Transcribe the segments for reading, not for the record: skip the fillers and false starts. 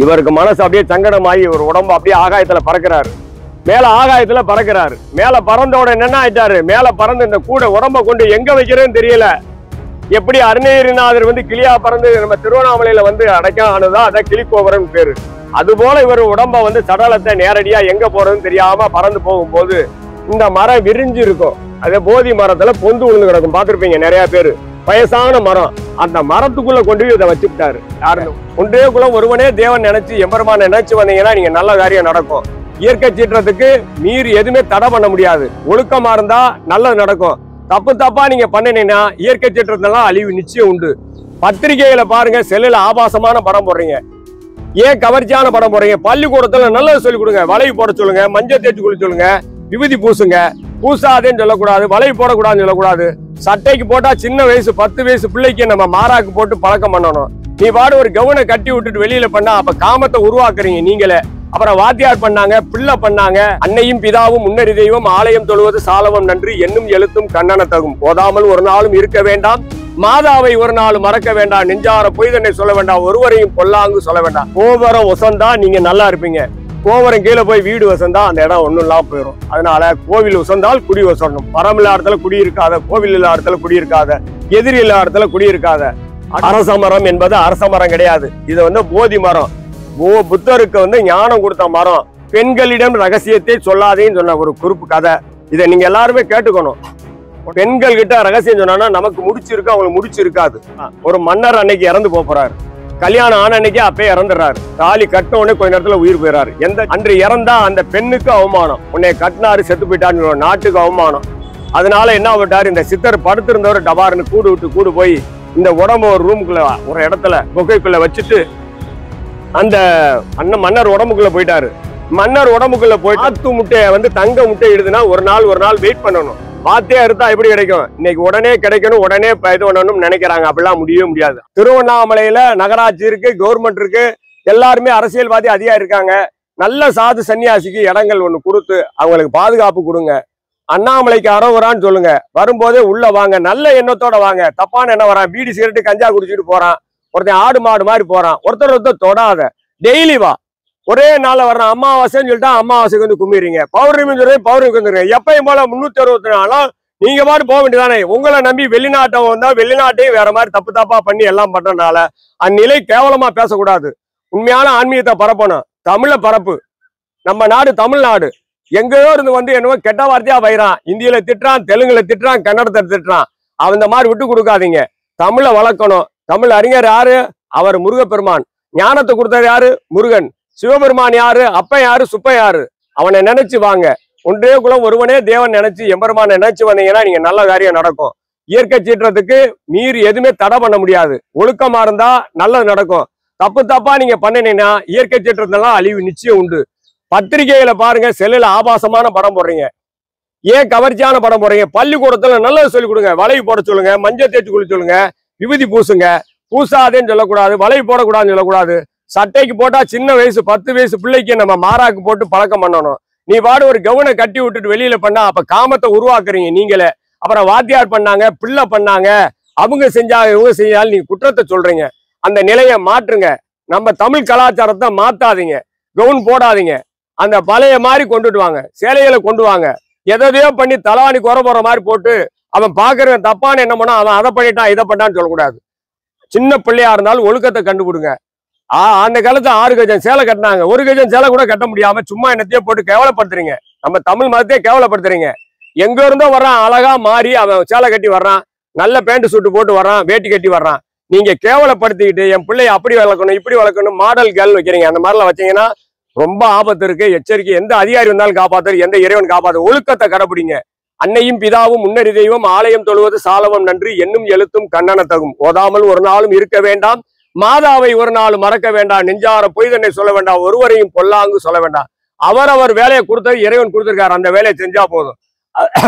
இவருக்கு மனசு அப்படியே சங்கடமாகி ஒரு உடம்பு அப்படியே ஆகாயத்துல பறக்கிறாரு. மேல ஆகாயத்துல பறக்கிறாரு. மேல பறந்த உடனே என்ன ஆயிட்டாரு, மேல பறந்து இந்த கூட உடம்ப கொண்டு எங்க வைக்கிறேன்னு தெரியல. எப்படி அருணகிரிநாதர் கிளியா பறந்து நம்ம திருவண்ணாமலையில அடைக்கம் ஆனதோ அதான் கிளிக்கோவரன் பேரு. அது போல இவர் உடம்ப சடலத்தை நேரடியா எங்க போறதுன்னு தெரியாம பறந்து போகும்போது இந்த மரம் விரிஞ்சு இருக்கும். அதே போதி மரத்துல பொந்து விழுந்து கிடக்கும், பார்த்திருப்பீங்க நிறைய பேரு. வயசான மரம், அந்த மரத்துக்குள்ள கொண்டு போய் இதை வச்சுக்கிட்டாரு. யாரு ஒன்றே குலம் ஒருவனே தேவன் நினைச்சு எம்பெருமான நினைச்சு வந்தீங்கன்னா நீங்க நல்ல காரியம் நடக்கும். இயற்கை சீற்றத்துக்கு மீறி எதுவுமே தடை பண்ண முடியாது. ஒழுக்கமா இருந்தா நல்லது நடக்கும். தப்பு தப்பா நீங்க பண்ணினீங்கன்னா இயற்கை சீற்றத்தெல்லாம் அழிவு நிச்சயம் உண்டு. பத்திரிகையில பாருங்க, செல்லுல ஆபாசமான படம் போடுறீங்க, ஏன் கவர்ச்சியான படம் போடுறீங்க? பள்ளிக்கூடத்துல நல்லது சொல்லி கொடுங்க. வளைவு போட சொல்லுங்க, மஞ்சள் தேய்ச்சி குளிச்சு சொல்லுங்க, விபூதி பூசுங்க. பூசாதேன்னு சொல்லக்கூடாது, வளைவு போடக்கூடாதுன்னு சொல்லக்கூடாது. சட்டைக்கு போட்டா சின்ன வயசு 10 வயசு பிள்ளைக்கு நம்ம மாறாக்கு போட்டு பழக்கம் பண்ணணும். நீ பாடு ஒரு கவுனை கட்டி விட்டுட்டு வெளியில பண்ணா அப்ப காமத்தை உருவாக்குறீங்க நீங்களே. அப்புறம் வாத்தியார் பண்ணாங்க, பிள்ளை பண்ணாங்க. அன்னையும் பிதாவும் முன்னறி தெய்வம், ஆலயம் தொழுவது சாலவம் நன்றி, என்னும் எழுத்தும் கண்ணன தகும். போதாமல் ஒரு நாளும் இருக்க வேண்டாம், மாதாவை ஒரு நாள் மறக்க வேண்டாம், நெஞ்சார பொய் தன்னை சொல்ல வேண்டாம், ஒருவரையும் பொல்லாங்கு சொல்ல வேண்டாம். கோபுரம் வசந்தா நீங்க நல்லா இருப்பீங்க. கோபுரம் கீழே போய் வீடு வசந்தா அந்த இடம் ஒண்ணும் இல்லாம போயிடும். அதனால கோவில் வசந்தால் குடி வசணும். பரம் இல்லாத இடத்துல குடி இருக்காத, கோவில் இல்லாத இடத்துல குடி இருக்காத, எதிரி இல்லாத இடத்துல குடி இருக்காத. அரச மரம் என்பது அரச மரம் கிடையாது. இது போதி மரம். புத்தருக்கு ஞானம் கொடுத்த மரம். பெண்களிடம் ரகசியத்தை சொல்லாதேன்னு சொன்ன ஒரு குறிப்பு கதை. இதை நீங்க எல்லாருமே கேட்டுக்கணும். பெண்கள் கிட்ட ரகசியம் சொன்னா நமக்கு முடிச்சிருக்கு, அவங்களுக்கு முடிச்சிருக்காது. ஒரு மன்னர் அன்னைக்கு இறந்து போறாரு. கல்யாணம் ஆன அன்னைக்கு அப்பயே இறந்துடுறாரு. தாலி கட்டின உடனே கொஞ்ச நேரத்துல உயிர் போயிறாரு. அன்று இறந்தா அந்த பெண்ணுக்கு அவமானம். உன்னை கட்டினாரு செத்து போயிட்டாரு, நாட்டுக்கு அவமானம். அதனால என்ன ஆகிட்டாரு, இந்த சித்தர் படுத்திருந்தவர் டபாருன்னு கூடு விட்டு கூடு போய் இந்த உடம்பு ஒரு ரூமுக்குள்ள ஒரு இடத்துல குகைக்குள்ள வச்சுட்டு அந்த மன்னர் உடம்புக்குள்ள போயிட்டாரு. மன்னர் உடம்புக்குள்ள போய் ஆத்து முட்டையை தங்க முட்டை இடுதுன்னா ஒரு நாள் வெயிட் பண்ணணும். பாத்தே அறுத்தா எப்படி கிடைக்கும்? இன்னைக்கு உடனே கிடைக்கணும், உடனே இது பண்ணணும்னு நினைக்கிறாங்க. அப்படிலாம் முடியவே முடியாது. திருவண்ணாமலையில நகராட்சி இருக்கு, கவர்மெண்ட் இருக்கு, எல்லாருமே அரசியல்வாதி அதிகம் இருக்காங்க. நல்ல சாது சன்னியாசிக்கு இடங்கள் ஒண்ணு கொடுத்து அவங்களுக்கு பாதுகாப்பு கொடுங்க. அண்ணாமலைக்கு அரோவரான்னு சொல்லுங்க. வரும்போதே உள்ள வாங்க, நல்ல எண்ணத்தோட வாங்க. தப்பான எண்ணம் வரான், பீடி சிகரெட்டு கஞ்சா குடிச்சிட்டு போறான், ஒருத்தன் ஆடு மாடு மாதிரி போறான். ஒருத்தர் தொடாத, டெய்லி வா. ஒரே நாள்ல வர்றான். அமாவாசைன்னு சொல்லிட்டா அமாவாசைக்கு கும்பிடுறீங்க, பௌர்ணமின்னு சொல்லி பௌர்ணமிக்கு வந்துருங்க. எப்பயும் போல 364 நாளும் நீங்க பாட்டு போக வேண்டியதானே. உங்களை நம்பி வெளிநாட்டம் வந்தா வெளிநாட்டையும் வேற மாதிரி தப்பு தப்பா பண்ணி எல்லாம் பண்றதுனால அந்நிலை கேவலமா பேசக்கூடாது. உண்மையான ஆன்மீகத்தை பரப்பணும். தமிழ பரப்பு. நம்ம நாடு தமிழ்நாடு. எங்கேயோ இருந்து என்னவோ கெட்ட வார்த்தையா வைறான். இந்தியில திட்டுறான், தெலுங்குல திட்டுறான், கன்னடத்தை திட்டுறான். அந்த மாதிரி விட்டு கொடுக்காதீங்க. தமிழை வளர்க்கணும். தமிழ் அறிஞர் யாரு? அவர் முருகப்பெருமான். ஞானத்தை கொடுத்தது யாரு? முருகன். சிவபெருமான் யாரு? அப்பன் யாரு? சுப்பன் யாரு? அவனை நினைச்சு வாங்க. ஒன்றே குலம் ஒருவனே தேவன் நினைச்சு எம்பெருமான நினைச்சு வந்தீங்கன்னா நீங்க நல்ல காரியம் நடக்கும். இயற்கை சீற்றத்துக்கு மீறி எதுவுமே தடை பண்ண முடியாது. ஒழுக்கமா இருந்தா நல்லது நடக்கும். தப்பு தப்பா நீங்க பண்ணினீங்கன்னா இயற்கை சீற்றத்தெல்லாம் அழிவு நிச்சயம் உண்டு. பத்திரிகையில பாருங்க, செல்லுல ஆபாசமான படம் போடுறீங்க, ஏன் கவர்ச்சியான படம் போடுறீங்க? பள்ளிக்கூடத்துல நல்லது சொல்லி கொடுங்க. வளைவு போட சொல்லுங்க, மஞ்சள் தேய்ச்சி குளிச்சு சொல்லுங்க, விபூதி பூசுங்க. பூசாதேன்னு சொல்லக்கூடாது, வளைவு போடக்கூடாதுன்னு சொல்லக்கூடாது. சட்டைக்கு போட்டா சின்ன வயசு 10 வயசு பிள்ளைக்கு நம்ம மாறாக்கு போட்டு பழக்கம் பண்ணணும். நீ பாடு ஒரு கவுனை கட்டி விட்டுட்டு வெளியில பண்ணா அப்ப காமத்தை உருவாக்குறீங்க நீங்களே. அப்புறம் வாத்தியார் பண்ணாங்க, பிள்ளை பண்ணாங்க, அவங்க செஞ்சாங்க, இவங்க செஞ்சாலும் நீங்க குற்றத்தை சொல்றீங்க. அந்த நிலையை மாற்றுங்க. நம்ம தமிழ் கலாச்சாரத்தை மாத்தாதீங்க. கவுன் போடாதீங்க. அந்த பழைய மாதிரி கொண்டுட்டு வாங்க. சேலைகளை கொண்டு வாங்க. எதையோ பண்ணி தலாணி குறை போற மாதிரி போட்டு அவன் பாக்குறவன் தப்பான என்ன பண்ணா அவன் அதை பண்ணிட்டான் இதை பண்ணான்னு சொல்லக்கூடாது. சின்ன பிள்ளையா இருந்தாலும் ஒழுக்கத்தை கண்டுபிடுங்க. அந்த காலத்துல 6 கஜம் சேலை கட்டினாங்க. 1 கஜம் சேலை கூட கட்ட முடியாம சும்மா என்னத்தையே போட்டு கேவலப்படுத்துறீங்க. நம்ம தமிழ் மதத்தையே கேவலப்படுத்துறீங்க. எங்க இருந்தோ வர்றான், அழகா மாறி அவன் சேலை கட்டி வர்றான், நல்ல பேண்ட் சூட்டு போட்டு வர்றான், வேட்டி கட்டி வர்றான். நீங்க கேவலப்படுத்திக்கிட்டு என் பிள்ளைய அப்படி வளர்க்கணும் இப்படி வளர்க்கணும் மாடல் கேர்ள் வைக்கிறீங்க. அந்த மாதிரிலாம் வச்சீங்கன்னா ரொம்ப ஆபத்து இருக்கு. எச்சரிக்கை. எந்த அதிகாரி வந்தாலும் காப்பாத்து, எந்த இறைவன் காப்பாத்து. ஒழுக்கத்தை கடைபிடிங்க. அன்னையும் பிதாவும் முன்னறி தெய்வம், ஆலயம் தொழுவது சாலவம் நன்றி, என்னும் எழுத்தும் கண்ணன தகும். போதாமல் ஒரு நாளும் இருக்க வேண்டாம், மாதாவை ஒரு நாள் மறக்க வேண்டாம், நெஞ்சார பொய் தன்னை சொல்ல வேண்டாம், ஒருவரையும் பொல்லாங்கு சொல்ல வேண்டாம். அவர் வேலையை கொடுத்தது இறைவன் கொடுத்திருக்காரு. அந்த வேலையை செஞ்சா போதும்.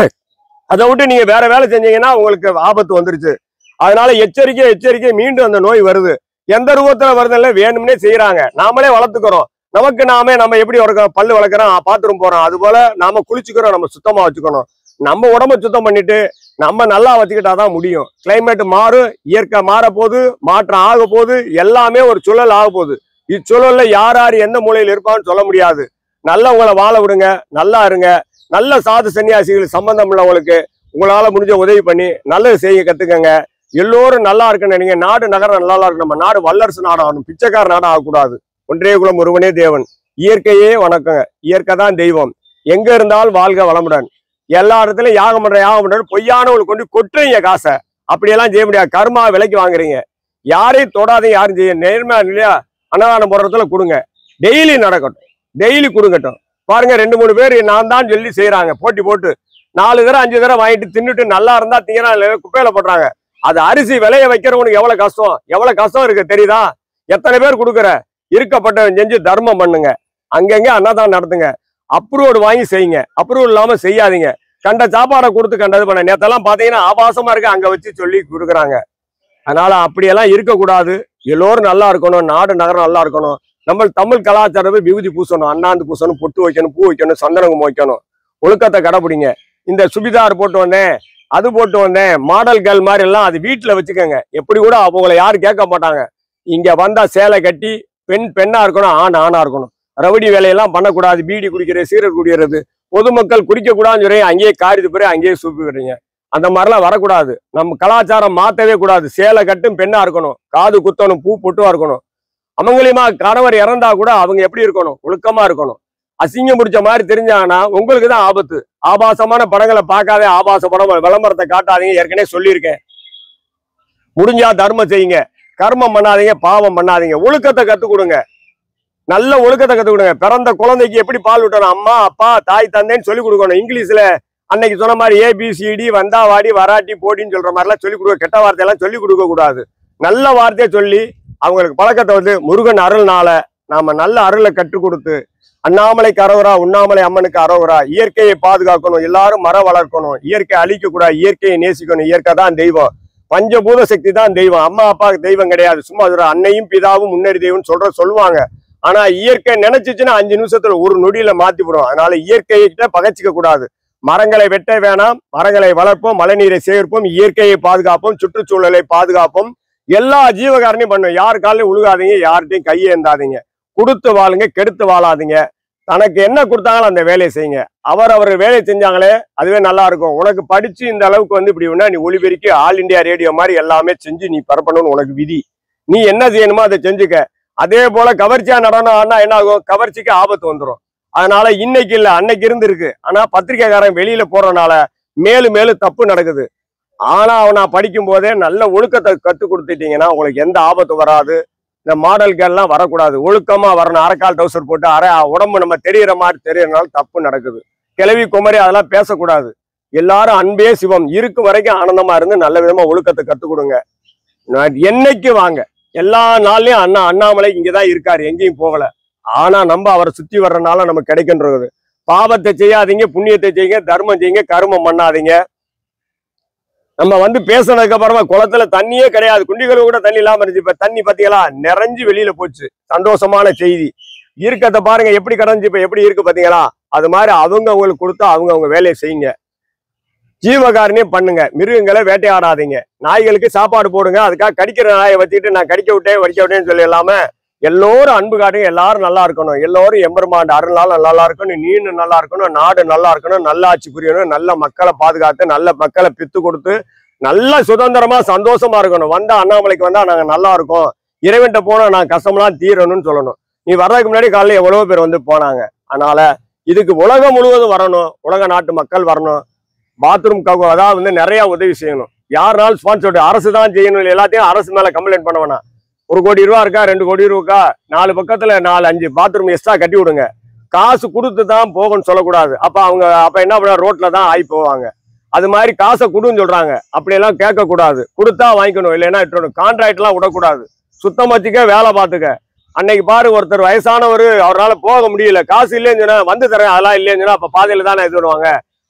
அதை விட்டு நீங்க வேற வேலை செஞ்சீங்கன்னா உங்களுக்கு ஆபத்து வந்துருச்சு. அதனால எச்சரிக்கை. மீண்டும் அந்த நோய் வருது. எந்த ரூபத்துல வருதுல்ல, வேணும்னே செய்யறாங்க. நாமளே வளர்த்துக்கிறோம். நமக்கு நம்ம எப்படி பல்லு வளர்க்குறோம், பாத்ரூம் போறோம், அது போல நாம குளிச்சுக்கிறோம். நம்ம சுத்தமா வச்சுக்கணும். நம்ம உடம்ப சுத்தம் பண்ணிட்டு நம்ம நல்லா வச்சுக்கிட்டாதான் முடியும். கிளைமேட் மாறும், இயற்கை மாற போகுது, மாற்றம் ஆக போகுது, எல்லாமே ஒரு சுழல் ஆக போகுது. இச்சூழல்ல யார் யார் எந்த மூலையில் இருப்பான்னு சொல்ல முடியாது. நல்லவங்களை வாழ விடுங்க, நல்லா இருங்க. நல்ல சாது சன்னியாசிகள் சம்பந்தம் உள்ளவங்களுக்கு உங்களால முடிஞ்ச உதவி பண்ணி நல்லது செய்ய கத்துக்கங்க. எல்லோரும் நல்லா இருக்குன்னு நினைங்க. நாடு நகரம் நல்லா இருக்கு. நம்ம நாடு வல்லரசு நாடு ஆகணும், பிச்சைக்கார நாடு ஆகக்கூடாது. ஒன்றே குலம் ஒருவனே தேவன். இயற்கையே வணக்கங்க. இயற்கை தான் தெய்வம். எங்க இருந்தாலும் வாழ்க வளமுடன். எல்லா இடத்துலயும் யாகம் பண்ற பொய்யானவங்களுக்கு கொண்டு கொட்டுறீங்க காசை. அப்படியெல்லாம் செய்ய முடியாது. கர்மா விலைக்கு வாங்குறீங்க. யாரையும் தொடாதையும் யாரும் செய்ய நேர்மையா இல்லையா? அன்னதானம் போடுறதுல கொடுங்க. டெய்லி நடக்கட்டும், டெய்லி கொடுக்கட்டும். பாருங்க 2-3 பேர் நான் தான் சொல்லி செய்யறாங்க. போட்டி போட்டு 4 தடவை 5 தடவை வாங்கிட்டு தின்னுட்டு நல்லா இருந்தா திங்கிறா குப்பையில போடுறாங்க. அது அரிசி விளைய வைக்கிறவனுக்கு எவ்வளவு கஷ்டம் இருக்கு தெரியுதா? எத்தனை பேர் கொடுக்குற? இருக்கப்பட்டவன் செஞ்சு தர்மம் பண்ணுங்க. அங்கங்க அன்னதானம் நடத்துங்க. அப்ரூவல் வாங்கி செய்யுங்க. அப்ரூவல் இல்லாம செய்யாதீங்க. கண்ட சாப்பாடை கொடுத்து கண்டது பண்ண. நேத்தெல்லாம் பாத்தீங்கன்னா ஆபாசமா இருக்கு, அங்க வச்சு சொல்லி கொடுக்குறாங்க. அதனால அப்படியெல்லாம் இருக்கக்கூடாது. எல்லோரும் நல்லா இருக்கணும், நாடு நகரம் நல்லா இருக்கணும். நம்ம தமிழ் கலாச்சாரத்தை விபூதி பூசணும், அண்ணாந்து பூசணும், பொட்டு வைக்கணும், பூ வைக்கணும், சந்தனகம் வைக்கணும். ஒழுக்கத்தை கடைப்பிடிங்க. இந்த சுடிதார் போட்டு வந்தேன், அது போட்டு வந்தேன், மாடல் கேர்ள் மாதிரி எல்லாம் அது வீட்டுல வச்சுக்கோங்க. எப்படி கூட அவங்களை யாரும் கேட்க மாட்டாங்க. இங்க வந்தா சேலை கட்டி பெண்ணா இருக்கணும், ஆணா இருக்கணும். ரவுடி வேலையெல்லாம் பண்ணக்கூடாது. பீடி குடிக்கிறது, சீரட் குடிக்கிறது, பொதுமக்கள் குடிக்க கூடாதுன்னு சொல்லி அங்கேயே காரிது போய் அங்கேயே சூப்பி விடுறீங்க. அந்த மாதிரிலாம் வரக்கூடாது. நம்ம கலாச்சாரம் மாத்தவே கூடாது. சேலை கட்டும் பெண்ணா இருக்கணும், காது குத்தணும், பூ பொட்டுவா இருக்கணும். அவங்களையுமா கணவர் இறந்தா கூட அவங்க எப்படி இருக்கணும்? ஒழுக்கமா இருக்கணும். அசிங்கம் முடிச்ச மாதிரி தெரிஞ்சாங்கன்னா உங்களுக்கு தான் ஆபத்து. ஆபாசமான படங்களை பார்க்காதே. ஆபாச படம் விளம்பரத்தை காட்டாதீங்க. ஏற்கனவே சொல்லியிருக்கேன். முடிஞ்சா தர்மம் செய்யுங்க, கர்மம் பண்ணாதீங்க, பாவம் பண்ணாதீங்க. ஒழுக்கத்தை கத்துக் கொடுங்க. நல்ல ஒழுக்கத்தை கத்துக் கொடுங்க. பிறந்த குழந்தைக்கு எப்படி பால் விட்டணும், அம்மா அப்பா தாய் தந்தைன்னு சொல்லி கொடுக்கணும். இங்கிலீஷ்ல அன்னைக்கு சொன்ன மாதிரி ABCD வந்தா வாடி வராட்டி போடின்னு சொல்ற மாதிரிலாம் சொல்லி கொடுக்க. கெட்ட வார்த்தையெல்லாம் சொல்லி கொடுக்க கூடாது. நல்ல வார்த்தையை சொல்லி அவங்களுக்கு பழக்கத்தை வந்து முருகன் அருள்னால நாம நல்ல அருளை கற்றுக் கொடுத்து அண்ணாமலைக்கு அரோகரா, உண்ணாமலை அம்மனுக்கு அரோகரா. இயற்கையை பாதுகாக்கணும். எல்லாரும் மரம் வளர்க்கணும். இயற்கை அழிக்க கூடாது. இயற்கையை நேசிக்கணும். இயற்கை தான் தெய்வம். பஞ்சபூத சக்தி தான் தெய்வம். அம்மா அப்பாவுக்கு தெய்வம் கிடையாது. சும்மா அன்னையும் பிதாவும் முன்னேறி தெய்வம் சொல்லுவாங்க. ஆனா இயற்கை நினைச்சிச்சுன்னா 5 நிமிஷத்துல ஒரு நொடியில மாத்தி விடும். அதனால இயற்கையிட்ட பகைச்சிக்க கூடாது. மரங்களை வெட்ட வேணாம், மரங்களை வளர்ப்போம், மழைநீரை சேகரிப்போம், இயற்கையை பாதுகாப்போம், சுற்றுச்சூழலை பாதுகாப்போம். எல்லா ஜீவகாரனையும் பண்ணும். யார் காலையும் உழுகாதீங்க, யார்கிட்டையும் கையேந்தாதீங்க. கொடுத்து வாழுங்க, கெடுத்து வாழாதீங்க. தனக்கு என்ன கொடுத்தாங்களோ அந்த வேலையை செய்யுங்க. அவர் வேலையை செஞ்சாங்களே அதுவே நல்லா இருக்கும். உனக்கு படிச்சு இந்த அளவுக்கு வந்து இப்படி வேணா நீ ஒளிபெருக்கி ஆல் இண்டியா ரேடியோ மாதிரி எல்லாமே செஞ்சு நீ பரப்பணும்னு உனக்கு விதி. நீ என்ன செய்யணுமோ அதை செஞ்சுக்க. அதே போல கவர்ச்சியா நடனம் ஆனா என்ன ஆகும்? கவர்ச்சிக்கு ஆபத்து வந்துடும். அதனால இன்னைக்கு இல்ல அன்னைக்கு இருந்திருக்கு. ஆனா பத்திரிகைக்காரன் வெளியில போறதுனால மேலும் மேலும் தப்பு நடக்குது. ஆனா நான் படிக்கும் போதே நல்ல ஒழுக்கத்தை கற்றுக் கொடுத்துட்டீங்கன்னா உங்களுக்கு எந்த ஆபத்து வராது. இந்த மாடல்கள்லாம் வரக்கூடாது. ஒழுக்கமா வரணும். அரைக்கால் டவுசர் போட்டு உடம்பு நம்ம தெரியற மாதிரி தெரியறதுனால தப்பு நடக்குது. கிளவி குமரி அதெல்லாம் பேசக்கூடாது. எல்லாரும் அன்பே சிவம் இருக்கும் வரைக்கும் ஆனந்தமா இருந்து நல்ல விதமா ஒழுக்கத்தை கற்றுக் கொடுங்க. என்னைக்கு வாங்க, எல்லா நாள்லயும் அண்ணாமலை இங்கதான் இருக்காரு, எங்கேயும் போகல. ஆனா நம்ம அவரை சுத்தி வர்றதுனால நமக்கு கிடைக்கின்றது. பாவத்தை செய்யாதீங்க, புண்ணியத்தை செய்யுங்க, தர்மம் செய்யுங்க, கருமம் பண்ணாதீங்க. நம்ம வந்து பேசினதுக்கு அப்புறமா குளத்துல தண்ணியே கிடையாது. குண்டிகள் கூட தண்ணி இல்லாம இருந்துச்சு. இப்ப தண்ணி பாத்தீங்களா நிறைஞ்சு வெளியில போச்சு. சந்தோஷமான செய்தி. ஈர்க்கத்தை பாருங்க எப்படி கடைஞ்சு இப்ப எப்படி இருக்கு பாத்தீங்களா? அது மாதிரி அவங்களுக்கு கொடுத்தா அவங்க வேலையை செய்யுங்க. ஜீவகாரணியம் பண்ணுங்க. மிருகங்களை வேட்டையாடாதீங்க. நாய்களுக்கு சாப்பாடு போடுங்க. அதுக்காக கடிக்கிற நாயை வச்சுக்கிட்டு நான் கடிக்க விட்டேன்னு சொல்லி இல்லாம எல்லோரும் அன்பு காட்டுங்க. எல்லாரும் நல்லா இருக்கணும். எல்லோரும் எம்பெருமாண்ட அருளால் நல்லா இருக்கணும். நீனு நல்லா இருக்கணும். நாடு நல்லா இருக்கணும். நல்ல ஆட்சி புரியணும். நல்ல மக்களை பாதுகாத்து நல்ல மக்களை பித்து கொடுத்து நல்ல சுதந்திரமா சந்தோஷமா இருக்கணும். வந்தா அண்ணாமலைக்கு வந்தா நாங்க நல்லா இருக்கோம், இறைவன்ட்ட போனா நான் கஷ்டம்லாம் தீரணும்னு சொல்லணும். நீ வர்றதுக்கு முன்னாடி காலையில் எவ்வளவு பேர் வந்து போனாங்க. அதனால இதுக்கு உலகம் முழுவதும் வரணும். உலக நாட்டு மக்கள் வரணும். பாத்ரூம் அதாவது வந்து நிறைய உதவி செய்யணும். யாருனாலும் ஸ்பான்சர் அரசு தான் செய்யணும். எல்லாத்தையும் அரசு மேல கம்ப்ளைண்ட் பண்ண வேணாம். 1 கோடி ரூபா இருக்கா, 2 கோடி ரூபா 4 பக்கத்துல 4-5 பாத்ரூம் எக்ஸ்ட்ரா கட்டி விடுங்க. காசு கொடுத்து தான் போகணும்னு சொல்லக்கூடாது. அப்ப என்ன பண்ண ரோட்ல தான் ஆகி போவாங்க. அது மாதிரி காசை கொடுன்னு சொல்றாங்க. அப்படியெல்லாம் கேட்க கூடாது. கொடுத்தா வாங்கிக்கணும், இல்லைன்னா இட்டணும். கான்ட்ராக்ட் எல்லாம் விடக்கூடாது. சுத்தம் வச்சுக்க, வேலை பார்த்துக்க. அன்னைக்கு பாரு ஒருத்தர் வயசானவர், அவரால் போக முடியல, காசு இல்லைன்னு சொன்னா வந்து தரேன், அதெல்லாம் இல்லைன்னு சொன்னா அப்ப பாதையில தானே இது விடுவாங்க.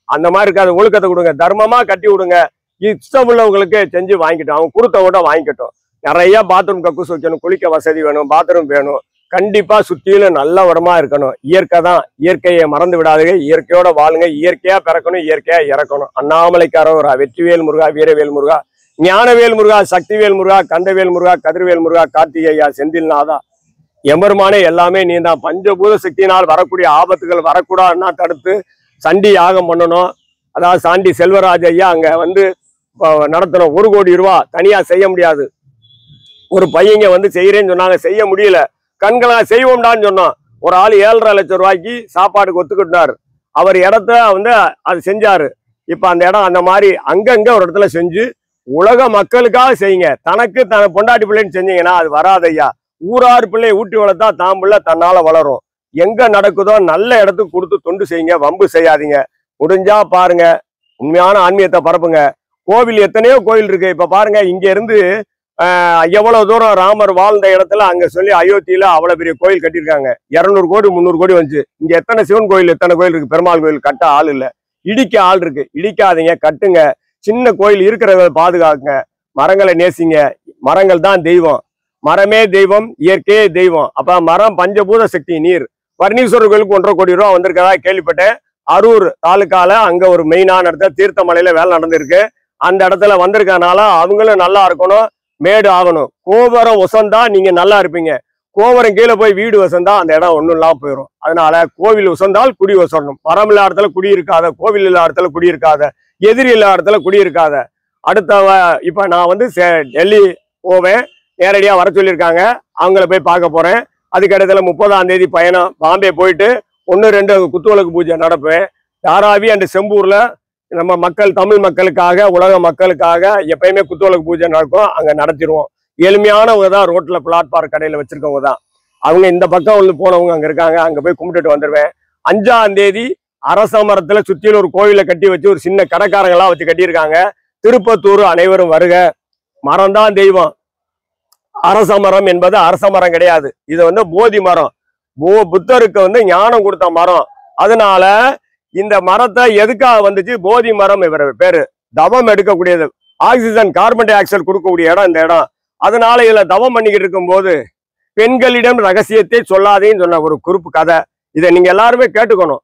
அந்த மாதிரி இருக்காது. ஒழுக்கத்தை கொடுங்க, தர்மமா கட்டி விடுங்க. இஷ்டம் உள்ளவங்களுக்கு செஞ்சு வாங்கிட்டோம். அவங்க கொடுத்த விட வாங்கிக்கட்டும். நிறைய பாத்ரூம் கக்கூஸ் வைக்கணும், குளிக்க வசதி வேணும், பாத்ரூம் வேணும். கண்டிப்பா சுத்தியில நல்ல இடமா இருக்கணும். இயற்கை தான். இயற்கையை மறந்து விடாதீங்க. இயற்கையோட வாழுங்க. இயற்கையா பிறக்கணும், இயற்கையா இறக்கணும். அண்ணாமலைக்கு அரோகரா. வெற்றிவேல் முருகா, வீரவேல் முருகா, ஞானவேல் முருகா, சக்திவேல் முருகா, கந்தவேல் முருகா, கதிர்வேல் முருகா, கார்த்திகேயா, செந்தில்நாதா, எம்பெருமானே எல்லாமே நீ தான். பஞ்சபூத சக்தியினால் வரக்கூடிய ஆபத்துகள் வரக்கூடாதுன்னா தடுத்து சண்டி யாகம் பண்ணணும். அதாவது சாண்டி செல்வராஜ் ஐயா அங்க வந்து நடத்தணும். 1 கோடி ரூபா தனியா செய்ய முடியாது. ஒரு பையங்க வந்து செய்யறேன்னு சொன்னாங்க, செய்ய முடியல. கண்களா செய்வோம்டான்னு சொன்னோம். ஒரு ஆள் 7.5 லட்சம் ரூபாய்க்கு சாப்பாடுக்கு ஒத்துக்கிட்டாரு. அவர் இடத்த வந்து அது செஞ்சாரு. இப்ப அந்த இடம் அந்த மாதிரி அங்கங்க ஒரு இடத்துல செஞ்சு உலக மக்களுக்காக செய்யுங்க. தனக்கு பொண்டாட்டி பிள்ளைன்னு செஞ்சீங்கன்னா அது வராதையா. ஊராறு பிள்ளையை ஊட்டி வளர்த்தா தான் பிள்ளை தன்னால வளரும். எங்க நடக்குதோ நல்ல இடத்துக்கு கொடுத்து தொண்டு செய்யுங்க, வம்பு செய்யாதீங்க. முடிஞ்சா பாருங்க, உண்மையான ஆன்மீகத்தை பரப்புங்க. கோவில் எத்தனையோ கோவில் இருக்கு. இப்ப பாருங்க, இங்க இருந்து எவ்வளவு தூரம் ராமர் வாழ்ந்த இடத்துல அங்க சொல்லி அயோத்தியில அவ்வளவு பெரிய கோயில் கட்டியிருக்காங்க. 200 கோடி 300 கோடி வந்துச்சு. இங்க எத்தனை சிவன் கோயில் எத்தனை கோயில் இருக்கு. பெருமாள் கோயில் கட்ட ஆள் இல்ல, இடிக்க ஆள் இருக்கு. இடிக்காதீங்க, கட்டுங்க. சின்ன கோயில் இருக்கிறத பாதுகாக்குங்க. மரங்களை நேசிங்க. மரங்கள் தான் தெய்வம். மரமே தெய்வம், இயற்கையே தெய்வம். அப்ப மரம் பஞ்சபூத சக்தி. நீர் வர்ணீஸ்வரர் கோயிலுக்கு 1.5 கோடி ரூபா வந்திருக்கதா கேள்விப்பட்டேன். அரூர் தாலுக்கால அங்க ஒரு மெயினான இடத்துல தீர்த்தமலையில வேலை நடந்திருக்கு. அந்த இடத்துல வந்திருக்கனால அவங்களும் நல்லா இருக்கணும், மேடு ஆகணும். கோபுரம் வசந்தா நீங்க நல்லா இருப்பீங்க. கோபுரம் கீழே போய் வீடு வசந்தா அந்த இடம் ஒன்றும் இல்லாம போயிடும். அதனால கோவில் வசந்தால் குடி வசரணும். மரம் இல்லாத இடத்துல குடி இருக்காத, கோவில் இல்லாத இடத்துல குடி இருக்காத, எதிரி இல்லாத இடத்துல குடி இருக்காத. அடுத்த இப்ப நான் வந்து டெல்லி போவேன், நேரடியா வர சொல்லியிருக்காங்க. அவங்கள போய் பார்க்க போறேன். அதுக்கு இடத்துல 30ஆம் தேதி பயணம் பாம்பே போயிட்டு 1-2 குத்துவிளக்கு பூஜை நடப்பேன். தாராவி அண்ட் செம்பூர்ல நம்ம மக்கள், தமிழ் மக்களுக்காக, உலக மக்களுக்காக எப்பயுமே குத்துவிளக்கு பூஜை நடக்கும். அங்க நடத்திடுவோம். எளிமையானவங்க தான், ரோட்ல பிளாட்பார்க் கடையில வச்சிருக்கவங்க தான். அவங்க இந்த பக்கம் வந்து போனவங்க அங்க இருக்காங்க. அங்க போய் கும்பிட்டுட்டு வந்துடுவேன். 5ஆம் தேதி அரச மரத்துல சுத்தியில ஒரு கோயிலை கட்டி வச்சு ஒரு சின்ன கடைக்காரங்களா வச்சு கட்டியிருக்காங்க. திருப்பத்தூர் அனைவரும் வருக. மரம் தான் தெய்வம். அரச மரம் என்பது அரச மரம் கிடையாது. இது வந்து போதி மரம். புத்தருக்கு வந்து ஞானம் கொடுத்த மரம். அதனால இந்த மரத்தை எதுக்காக வந்துச்சு, போதி மரம் இவர் பேரு. தவம் எடுக்கக்கூடியது, ஆக்சிஜன் கார்பன் டை ஆக்சைடு கொடுக்கக்கூடிய இடம் இந்த இடம். அதனால இதுல தவம் பண்ணிக்கிட்டு இருக்கும் போது பெண்களிடம் ரகசியத்தை சொல்லாதேன்னு சொன்ன ஒரு குறிப்பு கதை. இதை நீங்க எல்லாருமே கேட்டுக்கணும்.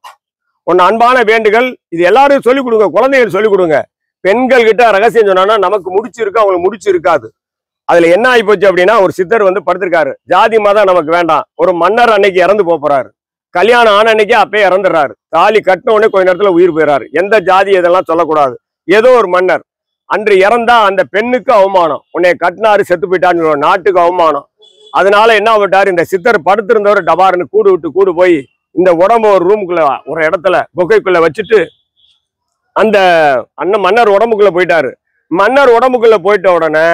ஒன்னு அன்பான வேண்டுகள், இது எல்லாரும் சொல்லிக் கொடுங்க, குழந்தைகள் சொல்லிக் கொடுங்க. பெண்கள் கிட்ட ரகசியம் சொன்னா நமக்கு முடிச்சு இருக்கு, அவங்களுக்கு முடிச்சு இருக்காது. அதுல என்ன ஆகி போச்சு அப்படின்னா, ஒரு சித்தர் வந்து படுத்திருக்காரு. ஜாதி மதம் நமக்கு வேண்டாம். ஒரு மன்னர் அன்னைக்கு இறந்து போறாரு. கல்யாணம் ஆன அன்னைக்கே அப்பயே இறந்துடுறாரு. தாலி கட்டின உடனே கொஞ்ச நேரத்துல உயிர் போயிறாரு. எந்த ஜாதி இதெல்லாம் சொல்லக்கூடாது. ஏதோ ஒரு மன்னர் அன்று இறந்தா அந்த பெண்ணுக்கு அவமானம். உன்னை கட்டினாரு செத்து போயிட்டான்னு நாட்டுக்கு அவமானம். அதனால என்ன விட்டாரு, இந்த சித்தர் படுத்திருந்தவர் டபார்னு கூடு போய் இந்த உடம்பு ஒரு ரூமுக்குள்ள ஒரு இடத்துல குகைக்குள்ள வச்சுட்டு அந்த மன்னர் உடம்புக்குள்ள போயிட்டாரு. மன்னர் உடம்புக்குள்ள போயிட்ட உடனே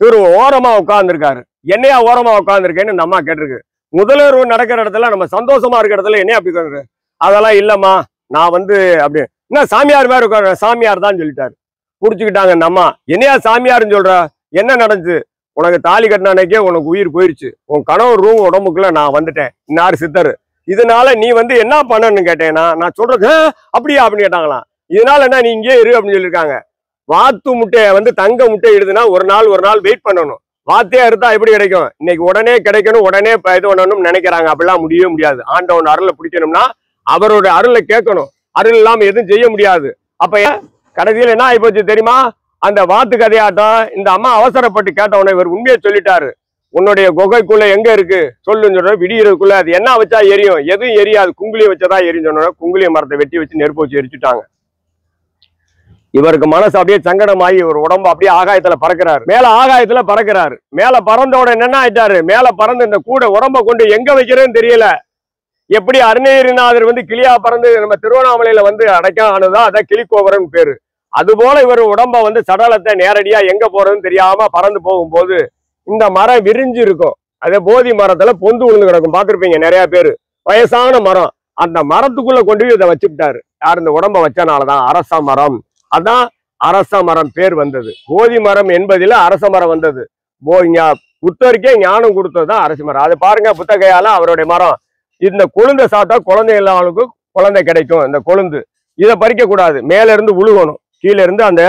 இவர் ஓரமா உட்கார்ந்துருக்காரு. என்னையா ஓரமா உட்கார்ந்துருக்கேன்னு இந்த அம்மா கேட்டிருக்கு. முதல்வர் நடக்கிற இடத்துல நம்ம சந்தோஷமா இருக்கிற இடத்துல என்னையா அப்படி உட்காந்து? அதெல்லாம் இல்லம்மா, நான் வந்து அப்படி என்ன சாமியார் மாதிரி உட்கார. சாமியார் தான் சொல்லிட்டாரு. புடிச்சுக்கிட்டாங்க இந்த அம்மா. என்னையா சாமியார்ன்னு சொல்ற? என்ன நடந்துச்சு? உனக்கு தாலி கட்டின அன்னைக்கே உனக்கு உயிர் போயிருச்சு. உன் கணவர் ரூம் உடம்புக்குள்ள நான் வந்துட்டேன். இன்னாரு சித்தர். இதனால நீ வந்து என்ன பண்ணணும்னு கேட்டேன்னா, நான் சொல்றது அப்படியா அப்படின்னு கேட்டாங்களாம். இதனால என்ன, நீ இங்கே இரு அப்படின்னு சொல்லியிருக்காங்க. வாத்து முட்டையை வந்து தங்க முட்டை இடுதுன்னா ஒரு நாள் வெயிட் பண்ணணும். வாத்தையா இருந்தா எப்படி கிடைக்கும்? இன்னைக்கு உடனே கிடைக்கணும், உடனே இது பண்ணணும்னு நினைக்கிறாங்க. அப்படிலாம் முடியவே முடியாது. ஆண்டவன் அருளை பிடிக்கணும்னா அவரோட அருளை கேட்கணும். அருள் இல்லாம எதுவும் செய்ய முடியாது. அப்ப கடைசியில் என்ன ஆகி போச்சு தெரியுமா? அந்த வாத்து கதையாட்டம் இந்த அம்மா அவசரப்பட்டு கேட்டவன இவர் உண்மையை சொல்லிட்டாரு. உன்னுடைய குகைக்குள்ள எங்க இருக்கு சொல்லுன்னு சொல்ற. விடியறதுக்குள்ள அது என்ன வச்சா எரியும்? எதுவும் எரியாது, குங்குலியை வச்சதான் எரியும் சொன்ன. குங்குலிய மரத்தை வெட்டி வச்சு நெருப்பு வச்சு எரிச்சுட்டாங்க. இவருக்கு மனசு அப்படியே சங்கடமாயி ஒரு உடம்பு அப்படியே ஆகாயத்துல பறக்கிறாரு. மேல ஆகாயத்துல பறக்கிறாரு. மேல பறந்தோட என்ன ஆயிட்டாரு, மேல பறந்து இந்த கூட உடம்ப கொண்டு எங்க வைக்கிறேன்னு தெரியல. எப்படி அருணகிரிநாதர் வந்து கிளியா பறந்து நம்ம திருவண்ணாமலையில வந்து அடைக்கம் ஆனதா, அதான் கிளிக்கோவரன் பேரு. அது போல இவர் உடம்ப வந்து சடலத்தை நேரடியா எங்க போறதுன்னு தெரியாம பறந்து போகும்போது இந்த மரம் விரிஞ்சு இருக்கும். அதே போதி மரத்துல பொந்து விழுந்து கிடக்கும், பார்த்திருப்பீங்க நிறைய பேரு. வயசான மரம். அந்த மரத்துக்குள்ள கொண்டு போய் இதை வச்சுக்கிட்டாரு. யார் இந்த உடம்ப வச்சனாலதான் அரச மரம். அதான் அரச மரம் பேர் வந்தது. போதி மரம் என்பதில அரச மரம் வந்தது. புத்தருக்கே ஞானம் கொடுத்ததுதான் அரச மரம். அது பாருங்க, புத்தகையால அவருடைய மரம். இந்த கொழுந்தை சாப்பிட்டா குழந்தை இல்லாதவங்களுக்கு குழந்தை கிடைக்கும். இந்த கொழுந்து இதை பறிக்க கூடாது, மேல இருந்து உழுகணும். கீழே இருந்து அந்த